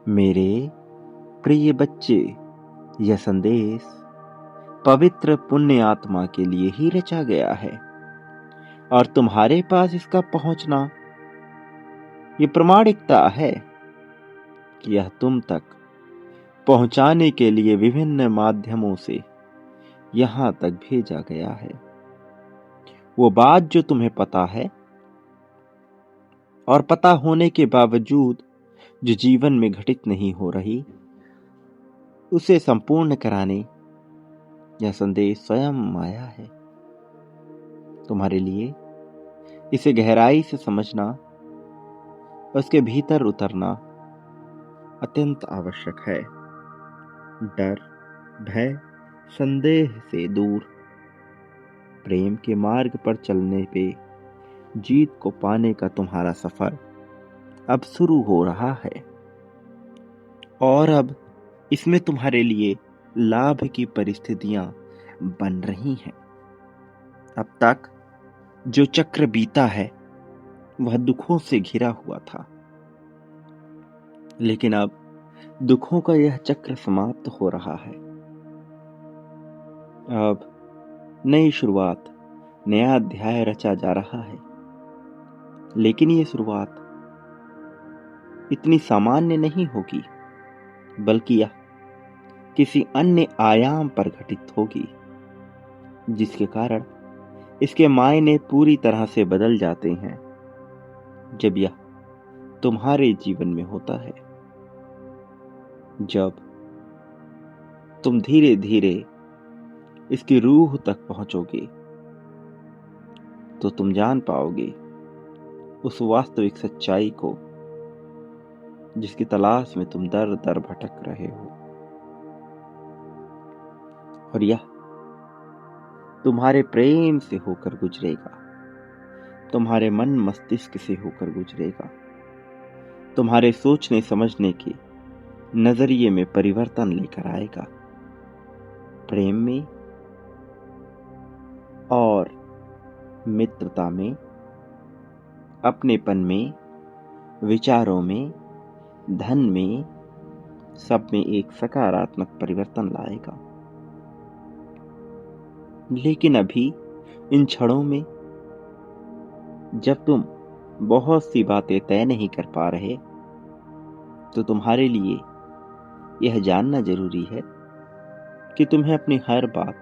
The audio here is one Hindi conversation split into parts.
मेरे प्रिय बच्चे, यह संदेश पवित्र पुण्य आत्मा के लिए ही रचा गया है और तुम्हारे पास इसका पहुंचना ये प्रमाणिकता है कि यह तुम तक पहुंचाने के लिए विभिन्न माध्यमों से यहां तक भेजा गया है। वो बात जो तुम्हें पता है और पता होने के बावजूद जो जीवन में घटित नहीं हो रही, उसे संपूर्ण कराने यह संदेश स्वयं आया है। तुम्हारे लिए इसे गहराई से समझना, उसके भीतर उतरना अत्यंत आवश्यक है। डर, भय, संदेह से दूर प्रेम के मार्ग पर चलने पे जीत को पाने का तुम्हारा सफर अब शुरू हो रहा है और अब इसमें तुम्हारे लिए लाभ की परिस्थितियां बन रही हैं। अब तक जो चक्र बीता है वह दुखों से घिरा हुआ था, लेकिन अब दुखों का यह चक्र समाप्त हो रहा है। अब नई शुरुआत, नया अध्याय रचा जा रहा है, लेकिन ये शुरुआत इतनी सामान्य नहीं होगी, बल्कि यह किसी अन्य आयाम पर घटित होगी, जिसके कारण इसके मायने पूरी तरह से बदल जाते हैं जब यह तुम्हारे जीवन में होता है। जब तुम धीरे धीरे इसकी रूह तक पहुंचोगे तो तुम जान पाओगे उस वास्तविक सच्चाई को जिसकी तलाश में तुम दर दर भटक रहे हो। और यह तुम्हारे प्रेम से होकर गुजरेगा, तुम्हारे मन मस्तिष्क से होकर गुजरेगा, तुम्हारे सोचने समझने के नजरिए में परिवर्तन लेकर आएगा। प्रेम में और मित्रता में, अपनेपन में, विचारों में, धन में, सब में एक सकारात्मक परिवर्तन लाएगा। लेकिन अभी इन क्षणों में जब तुम बहुत सी बातें तय नहीं कर पा रहे, तो तुम्हारे लिए यह जानना जरूरी है कि तुम्हें अपनी हर बात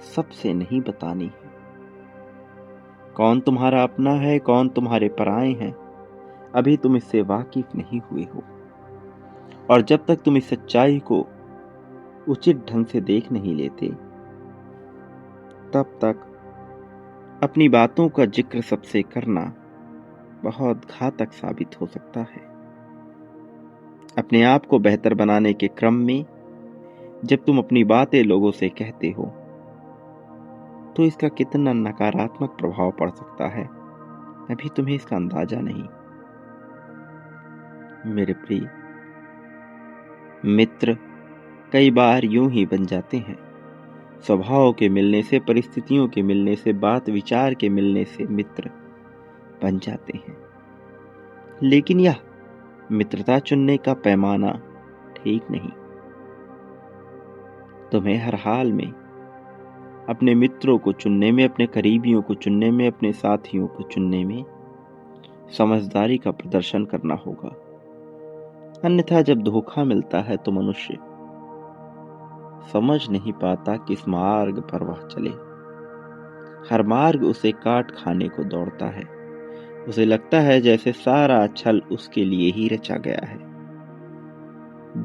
सबसे नहीं बतानी है। कौन तुम्हारा अपना है, कौन तुम्हारे पराये हैं, अभी तुम इससे वाकिफ नहीं हुए हो। और जब तक तुम इस सच्चाई को उचित ढंग से देख नहीं लेते, तब तक अपनी बातों का जिक्र सबसे करना बहुत घातक साबित हो सकता है। अपने आप को बेहतर बनाने के क्रम में जब तुम अपनी बातें लोगों से कहते हो, तो इसका कितना नकारात्मक प्रभाव पड़ सकता है, अभी तुम्हें इसका अंदाजा नहीं। मेरे प्रिय मित्र कई बार यूं ही बन जाते हैं। स्वभाव के मिलने से, परिस्थितियों के मिलने से, बात विचार के मिलने से मित्र बन जाते हैं। लेकिन यह मित्रता चुनने का पैमाना ठीक नहीं। तुम्हें हर हाल में अपने मित्रों को चुनने में, अपने करीबियों को चुनने में, अपने साथियों को चुनने में समझदारी का प्रदर्शन करना होगा। अन्यथा जब धोखा मिलता है तो मनुष्य समझ नहीं पाता किस मार्ग पर वह चले। हर मार्ग उसे काट खाने को दौड़ता है। उसे लगता है जैसे सारा छल उसके लिए ही रचा गया है,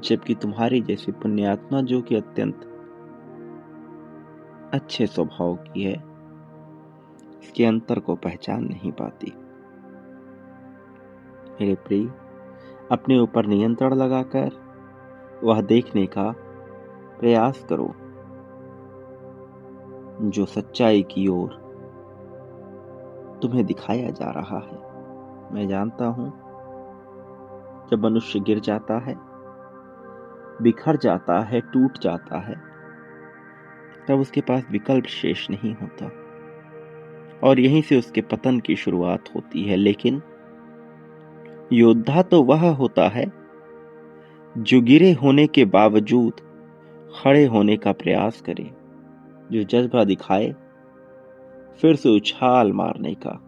जबकि तुम्हारी जैसी पुण्यात्मा जो कि अत्यंत अच्छे स्वभाव की है, इसके अंतर को पहचान नहीं पाती। मेरे प्रिय, अपने ऊपर नियंत्रण लगाकर वह देखने का प्रयास करो जो सच्चाई की ओर तुम्हें दिखाया जा रहा है। मैं जानता हूं, जब मनुष्य गिर जाता है, बिखर जाता है, टूट जाता है, तब उसके पास विकल्प शेष नहीं होता और यहीं से उसके पतन की शुरुआत होती है। लेकिन योद्धा तो वह होता है जो गिरे होने के बावजूद खड़े होने का प्रयास करे, जो जज्बा दिखाए फिर से उछाल मारने का।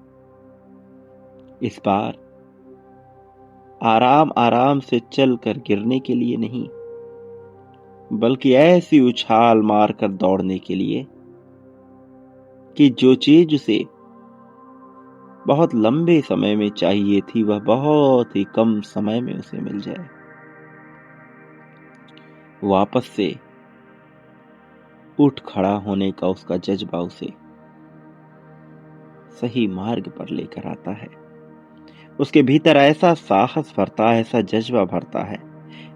इस बार आराम आराम से चल कर गिरने के लिए नहीं, बल्कि ऐसी उछाल मारकर दौड़ने के लिए कि जो चीज उसे बहुत लंबे समय में चाहिए थी वह बहुत ही कम समय में उसे मिल जाए। वापस से उठ खड़ा होने का उसका जज्बा उसे सही मार्ग पर लेकर आता है। उसके भीतर ऐसा साहस भरता है, ऐसा जज्बा भरता है,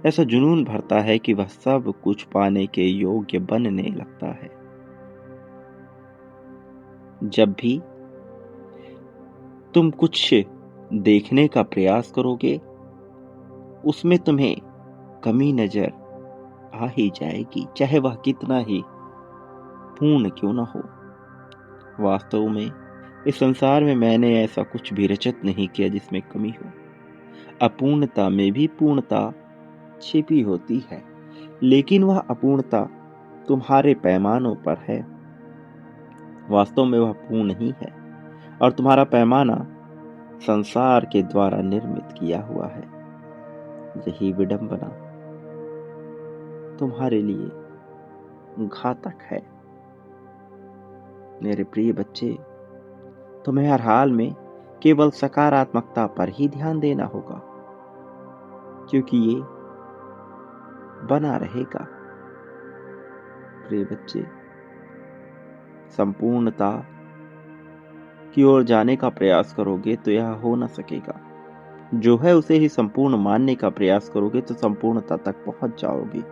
ऐसा जुनून भरता है कि वह सब कुछ पाने के योग्य बनने लगता है। जब भी तुम कुछ देखने का प्रयास करोगे, उसमें तुम्हें कमी नजर आ ही जाएगी, चाहे वह कितना ही पूर्ण क्यों न हो। वास्तव में इस संसार में मैंने ऐसा कुछ भी रचित नहीं किया जिसमें कमी हो। अपूर्णता में भी पूर्णता छिपी होती है, लेकिन वह अपूर्णता तुम्हारे पैमानों पर है। वास्तव में वह पूर्ण ही है और तुम्हारा पैमाना संसार के द्वारा निर्मित किया हुआ है। यही विडंबना तुम्हारे लिए घातक है। मेरे प्रिय बच्चे, तुम्हें हर हाल में केवल सकारात्मकता पर ही ध्यान देना होगा, क्योंकि ये बना रहेगा। प्रिय बच्चे, संपूर्णता की ओर जाने का प्रयास करोगे तो यह हो ना सकेगा। जो है उसे ही संपूर्ण मानने का प्रयास करोगे तो संपूर्णता तक पहुंच जाओगे।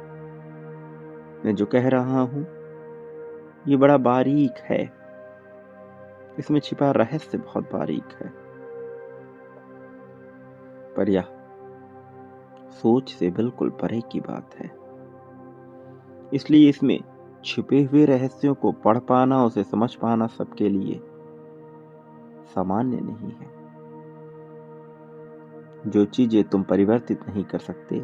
मैं जो कह रहा हूं ये बड़ा बारीक है, इसमें छिपा रहस्य बहुत बारीक है, पर यह सोच से बिल्कुल परे की बात है। इसलिए इसमें छिपे हुए रहस्यों को पढ़ पाना, उसे समझ पाना सबके लिए सामान्य नहीं है। जो चीजें तुम परिवर्तित नहीं कर सकते,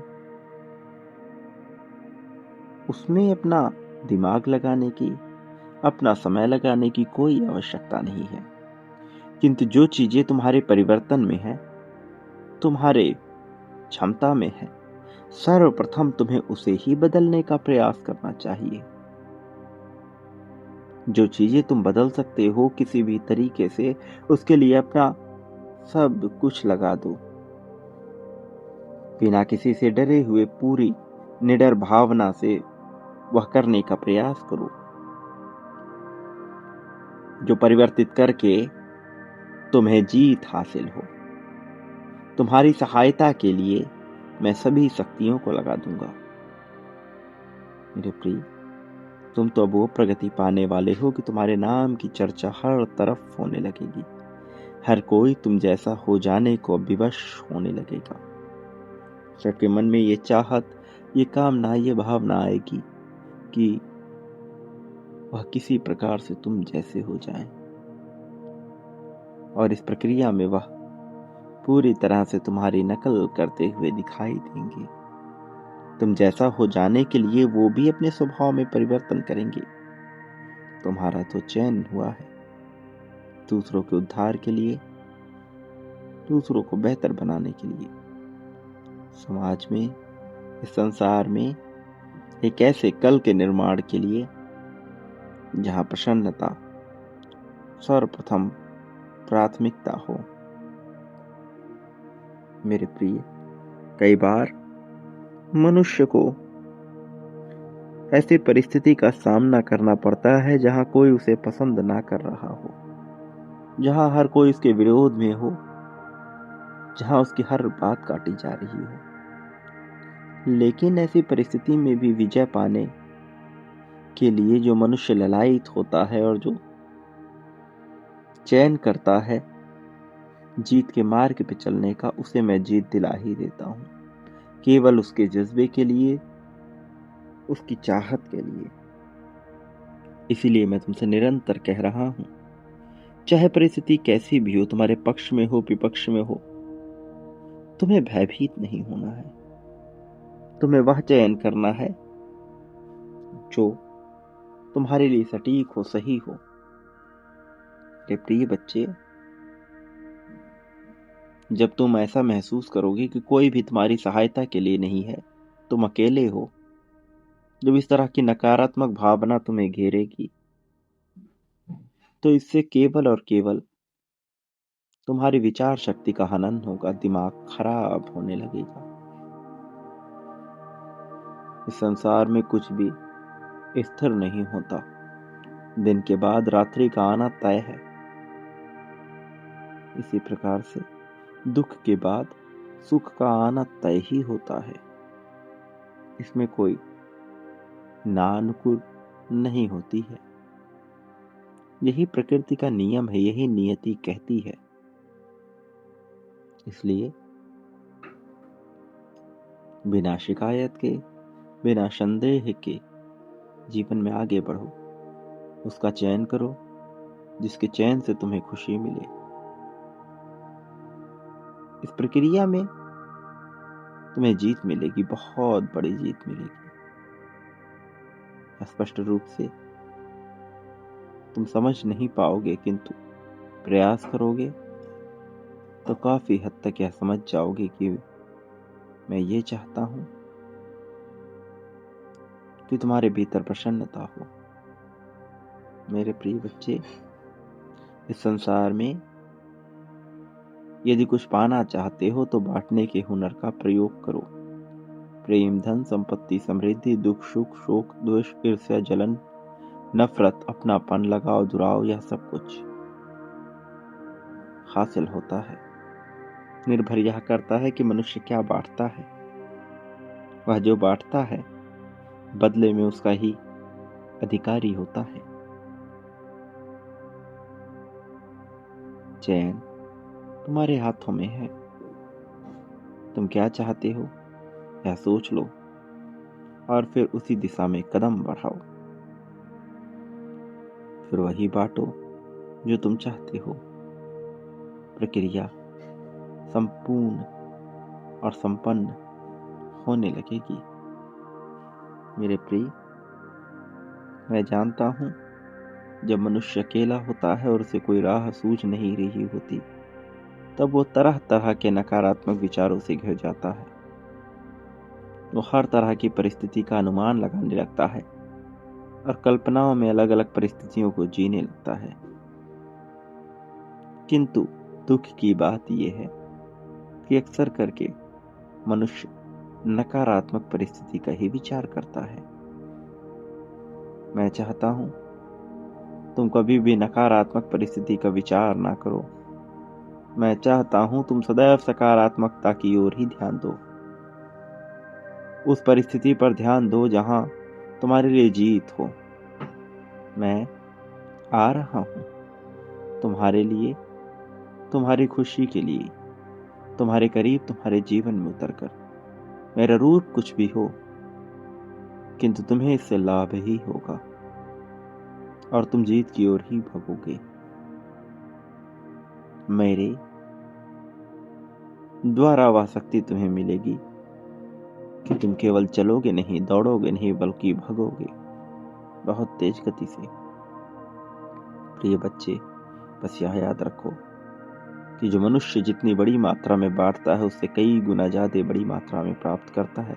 उसमें अपना दिमाग लगाने की, अपना समय लगाने की कोई आवश्यकता नहीं है। किंतु जो चीजें तुम्हारे परिवर्तन में है, तुम्हारे क्षमता में है, सर्वप्रथम तुम्हें उसे ही बदलने का प्रयास करना चाहिए। जो चीजें तुम बदल सकते हो किसी भी तरीके से, उसके लिए अपना सब कुछ लगा दो। बिना किसी से डरे हुए पूरी निडर भावना से वह करने का प्रयास करो, जो परिवर्तित करके तुम्हें जीत हासिल हो। तुम्हारी सहायता के लिए मैं सभी शक्तियों को लगा दूंगा। मेरे प्रिय, तुम तो अब वो प्रगति पाने वाले हो कि तुम्हारे नाम की चर्चा हर तरफ होने लगेगी। हर कोई तुम जैसा हो जाने को विवश होने लगेगा। सबके मन में ये चाहत, ये कामना, ये भावना आएगी कि वह किसी प्रकार से तुम जैसे हो जाएं, और इस प्रक्रिया में वह पूरी तरह से तुम्हारी नकल करते हुए दिखाई देंगे। तुम जैसा हो जाने के लिए वो भी अपने स्वभाव में परिवर्तन करेंगे। तुम्हारा तो चयन हुआ है दूसरों के उद्धार के लिए, दूसरों को बेहतर बनाने के लिए, समाज में, इस संसार में एक ऐसे कल के निर्माण के लिए जहां प्रसन्नता सर्वप्रथम प्राथमिकता हो। मेरे प्रिय, कई बार मनुष्य को ऐसी परिस्थिति का सामना करना पड़ता है जहां कोई उसे पसंद ना कर रहा हो, जहां हर कोई उसके विरोध में हो, जहां उसकी हर बात काटी जा रही हो। लेकिन ऐसी परिस्थिति में भी विजय पाने के लिए जो मनुष्य ललायित होता है और जो चयन करता है जीत के मार्ग पे चलने का, उसे मैं जीत दिला ही देता हूं, केवल उसके जज्बे के लिए, उसकी चाहत के लिए। इसीलिए मैं तुमसे निरंतर कह रहा हूं, चाहे परिस्थिति कैसी भी हो, तुम्हारे पक्ष में हो विपक्ष में हो, तुम्हें भयभीत नहीं होना है। तुम्हें वह चयन करना है जो तुम्हारे लिए सटीक हो, सही हो। मेरे प्रिय बच्चे, जब तुम ऐसा महसूस करोगे कि कोई भी तुम्हारी सहायता के लिए नहीं है, तुम अकेले हो, जब इस तरह की नकारात्मक भावना तुम्हें घेरेगी, तो इससे केवल और केवल तुम्हारी विचार शक्ति का हनन होगा, दिमाग खराब होने लगेगा। इस संसार में कुछ भी स्थिर नहीं होता। दिन के बाद रात्रि का आना तय है। इसी प्रकार से दुख के बाद सुख का आना तय ही होता है। इसमें कोई नानुकुल नहीं होती है। यही प्रकृति का नियम है, यही नियति कहती है। इसलिए बिना शिकायत के, बिना संदेह के जीवन में आगे बढ़ो। उसका चयन करो जिसके चयन से तुम्हें खुशी मिले। इस प्रक्रिया में तुम्हें जीत मिलेगी, बहुत बड़ी जीत मिलेगी। स्पष्ट रूप से तुम समझ नहीं पाओगे, किंतु प्रयास करोगे तो काफी हद तक यह समझ जाओगे कि मैं ये चाहता हूं कि तुम्हारे भीतर प्रसन्नता हो। मेरे प्रिय बच्चे, इस संसार में यदि कुछ पाना चाहते हो तो बांटने के हुनर का प्रयोग करो। प्रेम, धन, संपत्ति, समृद्धि, दुख, सुख, शोक, द्वेष, ईर्ष्या, जलन, नफरत, अपनापन, लगाव, दुराव, यह सब कुछ हासिल होता है। निर्भर यह करता है कि मनुष्य क्या बांटता है। वह जो बांटता है बदले में उसका ही अधिकारी होता है। चयन तुम्हारे हाथों में है। तुम क्या चाहते हो यह सोच लो और फिर उसी दिशा में कदम बढ़ाओ। फिर वही बांटो जो तुम चाहते हो। प्रक्रिया संपूर्ण और संपन्न होने लगेगी। मेरे प्रिय, मैं जानता हूं, जब मनुष्य अकेला होता है और उसे कोई राह सूझ नहीं रही होती, तब वो तरह तरह के नकारात्मक विचारों से घिर जाता है। वो हर तरह की परिस्थिति का अनुमान लगाने लगता है और कल्पनाओं में अलग अलग परिस्थितियों को जीने लगता है। किंतु दुख की बात यह है कि अक्सर करके मनुष्य नकारात्मक परिस्थिति का ही विचार करता है। मैं चाहता हूं तुम कभी भी नकारात्मक परिस्थिति का विचार ना करो। मैं चाहता हूं तुम सदैव सकारात्मकता की ओर ही ध्यान दो। उस परिस्थिति पर ध्यान दो जहां तुम्हारे लिए जीत हो। मैं आ रहा हूं तुम्हारे लिए, तुम्हारी खुशी के लिए, तुम्हारे करीब, तुम्हारे जीवन में उतरकर। मेरा रूप कुछ भी हो, किंतु तुम्हें इससे लाभ ही होगा और तुम जीत की ओर ही भगोगे। मेरे द्वारा वह शक्ति तुम्हें मिलेगी कि तुम केवल चलोगे नहीं, दौड़ोगे नहीं, बल्कि भगोगे बहुत तेज गति से। प्रिय बच्चे, बस यह याद रखो कि जो मनुष्य जितनी बड़ी मात्रा में बांटता है, उससे कई गुना ज्यादा बड़ी मात्रा में प्राप्त करता है।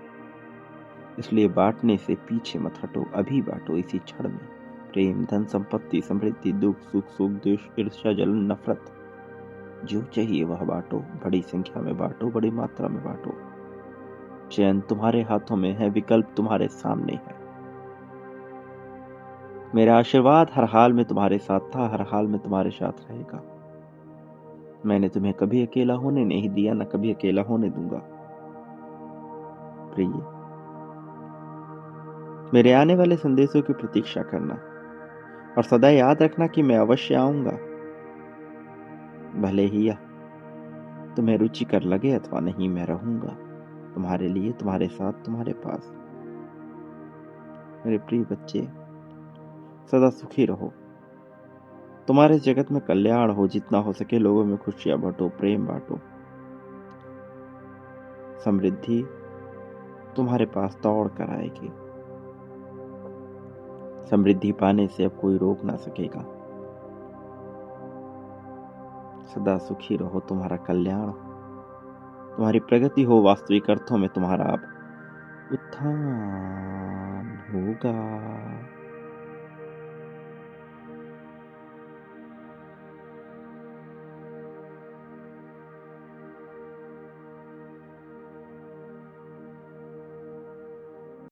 इसलिए बांटने से पीछे मत हटो, अभी बांटो इसी क्षण में। प्रेम, धन, संपत्ति, समृद्धि, दुख, सुख, सुख, द्वेष, ईर्ष्या, जलन, नफरत, जो चाहिए वह बांटो। बड़ी संख्या में बांटो, बड़ी मात्रा में बांटो। चयन तुम्हारे हाथों में है, विकल्प तुम्हारे सामने है। मेरा आशीर्वाद हर हाल में तुम्हारे साथ था, हर हाल में तुम्हारे साथ रहेगा। मैंने तुम्हें कभी अकेला होने नहीं दिया, न कभी अकेला होने दूंगा। प्रिय, मेरे आने वाले संदेशों की प्रतीक्षा करना और सदा याद रखना कि मैं अवश्य आऊंगा। भले ही यह तुम्हें रुचिकर लगे अथवा नहीं, मैं रहूंगा तुम्हारे लिए, तुम्हारे साथ, तुम्हारे पास। मेरे प्रिय बच्चे, सदा सुखी रहो। तुम्हारे जगत में कल्याण हो, जितना हो सके लोगों में खुशियां बांटो, प्रेम बांटो, समृद्धि तुम्हारे पास दौड़ कर आएगी। समृद्धि पाने से अब कोई रोक ना सकेगा। सदा सुखी रहो, तुम्हारा कल्याण, तुम्हारी प्रगति हो, वास्तविक अर्थों में तुम्हारा अब उत्थान होगा।